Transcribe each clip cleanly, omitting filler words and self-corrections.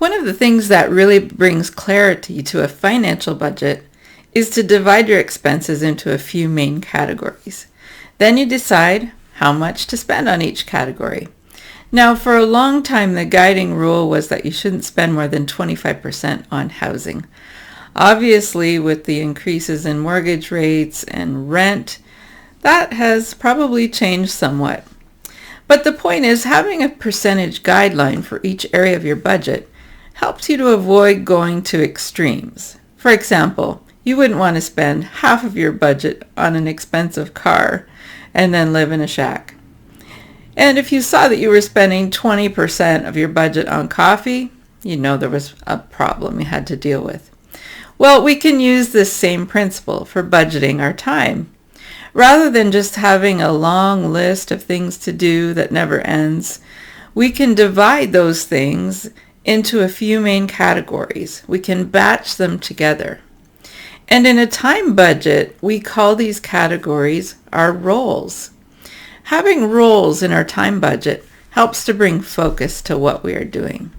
One of the things that really brings clarity to a financial budget is to divide your expenses into a few main categories. Then you decide how much to spend on each category. Now, for a long time, the guiding rule was that you shouldn't spend more than 25% on housing. Obviously, with the increases in mortgage rates and rent, that has probably changed somewhat. But the point is, having a percentage guideline for each area of your budget helps you to avoid going to extremes. For example, you wouldn't want to spend half of your budget on an expensive car and then live in a shack. And if you saw that you were spending 20% of your budget on coffee, you know there was a problem you had to deal with. Well, we can use this same principle for budgeting our time. Rather than just having a long list of things to do that never ends, we can divide those things into a few main categories. We can batch them together. And in a time budget, we call these categories our roles. Having roles in our time budget helps to bring focus to what we are doing.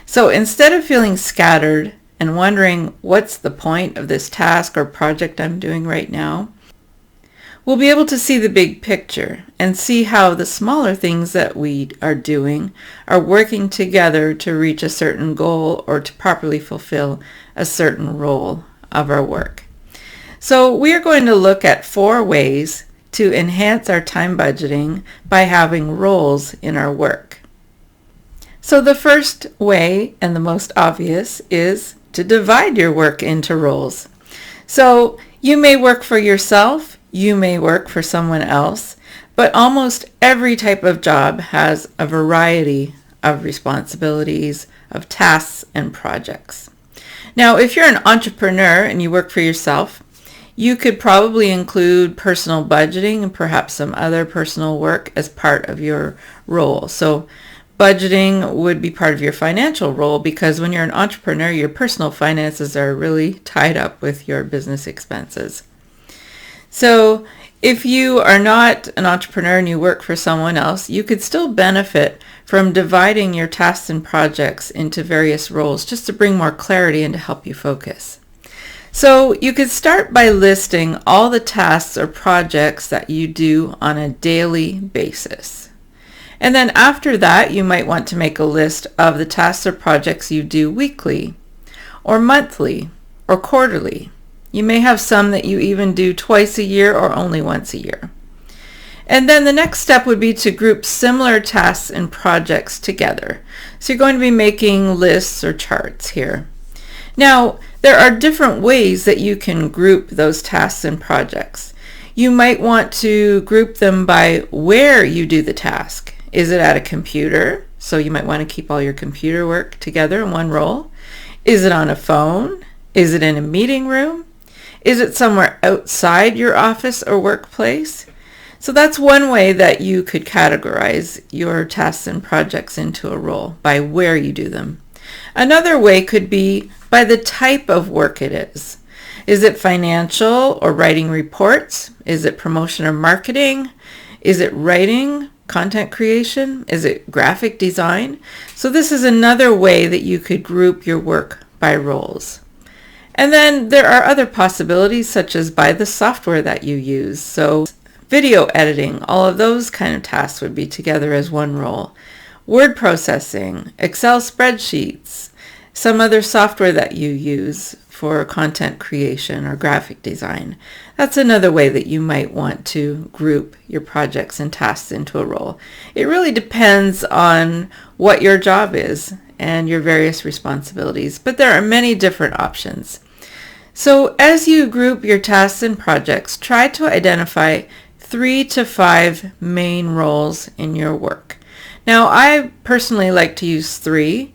So instead of feeling scattered and wondering what's the point of this task or project I'm doing right now, we'll be able to see the big picture and see how the smaller things that we are doing are working together to reach a certain goal or to properly fulfill a certain role of our work. So we are going to look at 4 ways to enhance our time budgeting by having roles in our work. So the first way, and the most obvious, is to divide your work into roles. So you may work for yourself, you may work for someone else, but almost every type of job has a variety of responsibilities, of tasks and projects. Now, if you're an entrepreneur and you work for yourself, you could probably include personal budgeting and perhaps some other personal work as part of your role. So budgeting would be part of your financial role because when you're an entrepreneur, your personal finances are really tied up with your business expenses. So if you are not an entrepreneur and you work for someone else, you could still benefit from dividing your tasks and projects into various roles just to bring more clarity and to help you focus. So you could start by listing all the tasks or projects that you do on a daily basis. And then after that, you might want to make a list of the tasks or projects you do weekly or monthly or quarterly. You may have some that you even do twice a year or only once a year. And then the next step would be to group similar tasks and projects together. So you're going to be making lists or charts here. Now, there are different ways that you can group those tasks and projects. You might want to group them by where you do the task. Is it at a computer? So you might want to keep all your computer work together in one role. Is it on a phone? Is it in a meeting room? Is it somewhere outside your office or workplace? So that's one way that you could categorize your tasks and projects into a role, by where you do them. Another way could be by the type of work it is. Is it financial or writing reports? Is it promotion or marketing? Is it writing, content creation? Is it graphic design? So this is another way that you could group your work by roles. And then there are other possibilities such as by the software that you use. So video editing, all of those kind of tasks would be together as one role. Word processing, Excel spreadsheets, some other software that you use for content creation or graphic design. That's another way that you might want to group your projects and tasks into a role. It really depends on what your job is and your various responsibilities, but there are many different options. So as you group your tasks and projects, try to identify 3 to 5 main roles in your work. Now, I personally like to use 3,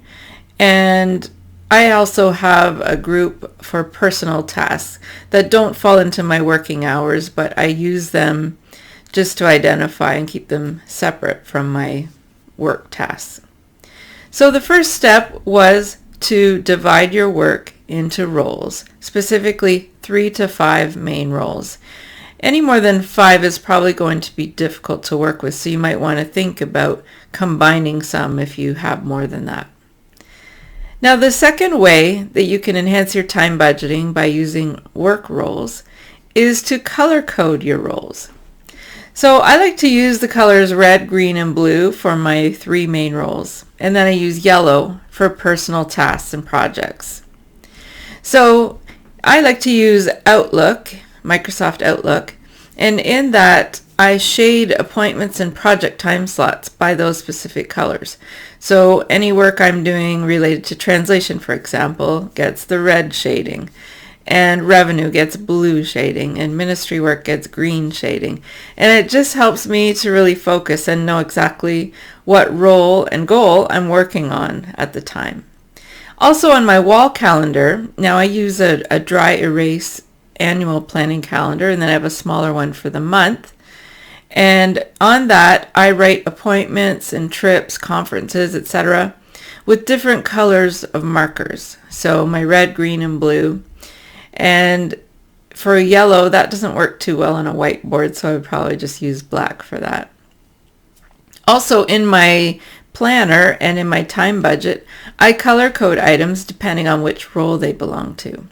and I also have a group for personal tasks that don't fall into my working hours, but I use them just to identify and keep them separate from my work tasks. So the first step was to divide your work into roles, specifically 3 to 5 main roles. Any more than 5 is probably going to be difficult to work with, so you might want to think about combining some if you have more than that. Now, the second way that you can enhance your time budgeting by using work roles is to color code your roles. So I like to use the colors red, green, and blue for my 3 main roles, and then I use yellow for personal tasks and projects. So I like to use Outlook, Microsoft Outlook, and in that I shade appointments and project time slots by those specific colors. So any work I'm doing related to translation, for example, gets the red shading, and revenue gets blue shading, and ministry work gets green shading. And it just helps me to really focus and know exactly what role and goal I'm working on at the time. Also on my wall calendar, now I use a dry erase annual planning calendar, and then I have a smaller one for the month. And on that, I write appointments and trips, conferences, etc. with different colors of markers. So my red, green, and blue. And for yellow, that doesn't work too well on a whiteboard, so I would probably just use black for that. Also in my planner and in my time budget, I color code items depending on which role they belong to.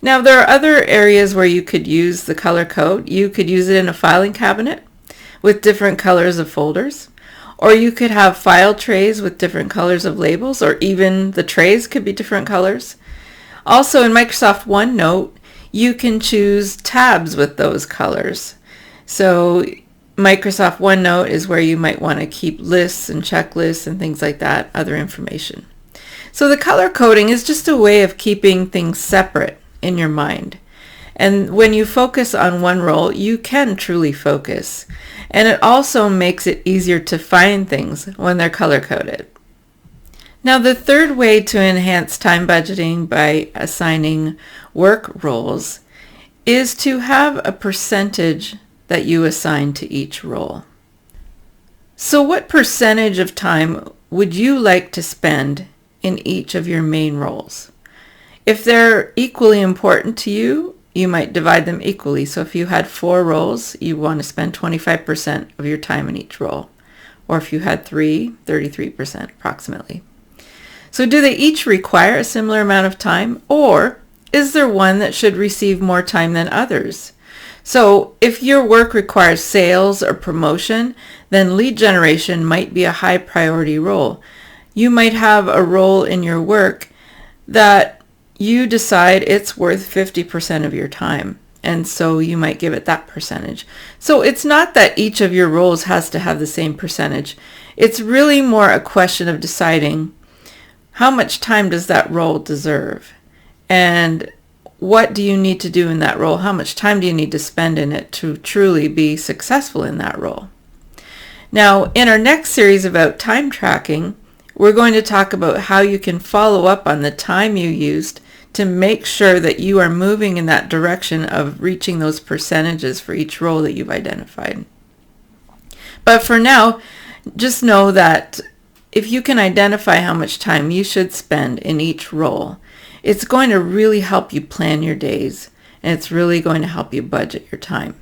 Now, there are other areas where you could use the color code. You could use it in a filing cabinet with different colors of folders, or you could have file trays with different colors of labels, or even the trays could be different colors. Also in Microsoft OneNote, you can choose tabs with those colors. So Microsoft OneNote is where you might want to keep lists and checklists and things like that, other information. So the color coding is just a way of keeping things separate in your mind. And when you focus on one role, you can truly focus. And it also makes it easier to find things when they're color coded. Now, the third way to enhance time budgeting by assigning work roles is to have a percentage that you assign to each role. So what percentage of time would you like to spend in each of your main roles? If they're equally important to you, you might divide them equally. So if you had 4 roles, you want to spend 25% of your time in each role. Or if you had 3, 33% approximately. So do they each require a similar amount of time, or is there one that should receive more time than others? So if your work requires sales or promotion, then lead generation might be a high priority role. You might have a role in your work that you decide it's worth 50% of your time, and so you might give it that percentage. So it's not that each of your roles has to have the same percentage. It's really more a question of deciding how much time does that role deserve, and what do you need to do in that role? How much time do you need to spend in it to truly be successful in that role? Now, in our next series about time tracking, we're going to talk about how you can follow up on the time you used to make sure that you are moving in that direction of reaching those percentages for each role that you've identified. But for now, just know that if you can identify how much time you should spend in each role, it's going to really help you plan your days, and it's really going to help you budget your time.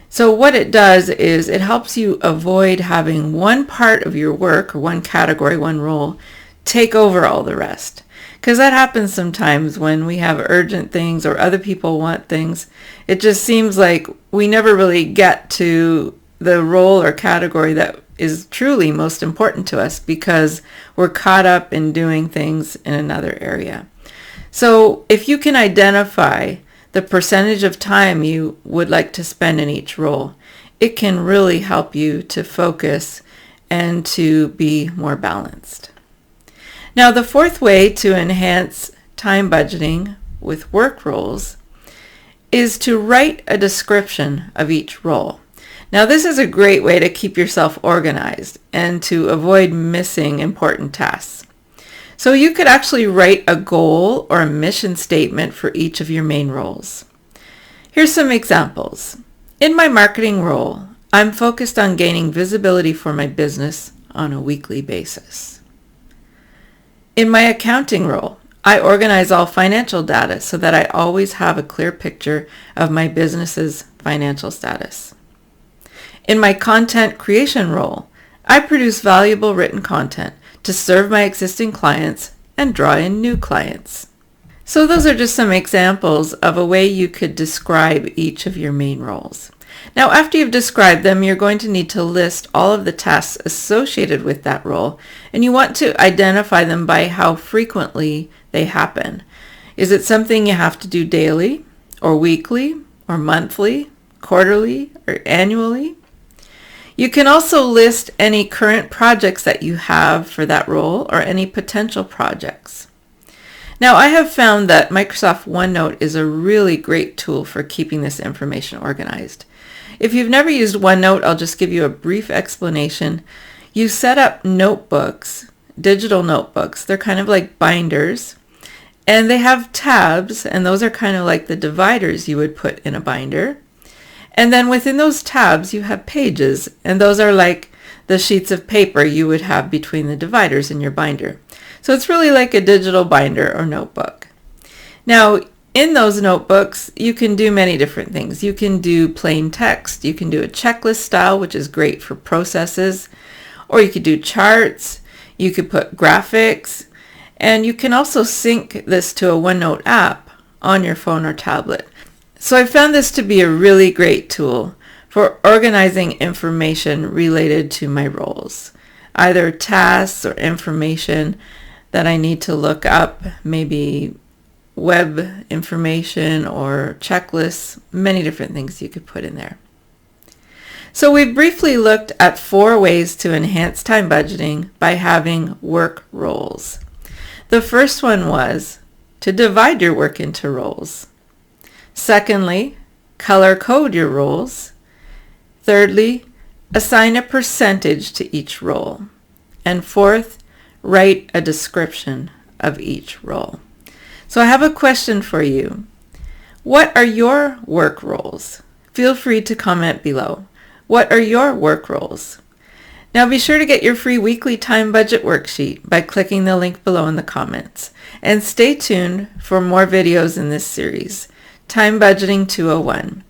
So what it does is it helps you avoid having one part of your work, or one category, one role, take over all the rest. Because that happens sometimes when we have urgent things or other people want things. It just seems like we never really get to the role or category that is truly most important to us because we're caught up in doing things in another area. So if you can identify the percentage of time you would like to spend in each role, it can really help you to focus and to be more balanced. Now, the fourth way to enhance time budgeting with work roles is to write a description of each role. Now, this is a great way to keep yourself organized and to avoid missing important tasks. So you could actually write a goal or a mission statement for each of your main roles. Here's some examples. In my marketing role, I'm focused on gaining visibility for my business on a weekly basis. In my accounting role, I organize all financial data so that I always have a clear picture of my business's financial status. In my content creation role, I produce valuable written content to serve my existing clients and draw in new clients. So those are just some examples of a way you could describe each of your main roles. Now, after you've described them, you're going to need to list all of the tasks associated with that role, and you want to identify them by how frequently they happen. Is it something you have to do daily, or weekly, or monthly, quarterly, or annually? You can also list any current projects that you have for that role or any potential projects. Now, I have found that Microsoft OneNote is a really great tool for keeping this information organized. If you've never used OneNote, I'll just give you a brief explanation. You set up notebooks, digital notebooks. They're kind of like binders, and they have tabs, and those are kind of like the dividers you would put in a binder. And then within those tabs, you have pages, and those are like the sheets of paper you would have between the dividers in your binder. So it's really like a digital binder or notebook. Now, in those notebooks, you can do many different things. You can do plain text. You can do a checklist style, which is great for processes. Or you could do charts. You could put graphics. And you can also sync this to a OneNote app on your phone or tablet. So I found this to be a really great tool for organizing information related to my roles, either tasks or information that I need to look up, maybe web information or checklists, many different things you could put in there. So we briefly looked at 4 ways to enhance time budgeting by having work roles. The first one was to divide your work into roles. Secondly, color code your roles. Thirdly, assign a percentage to each role. And fourth, write a description of each role. So I have a question for you. What are your work roles? Feel free to comment below. What are your work roles? Now be sure to get your free weekly time budget worksheet by clicking the link below in the comments. And stay tuned for more videos in this series, Time Budgeting 201,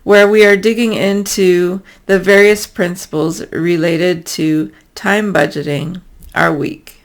where we are digging into the various principles related to time budgeting our week.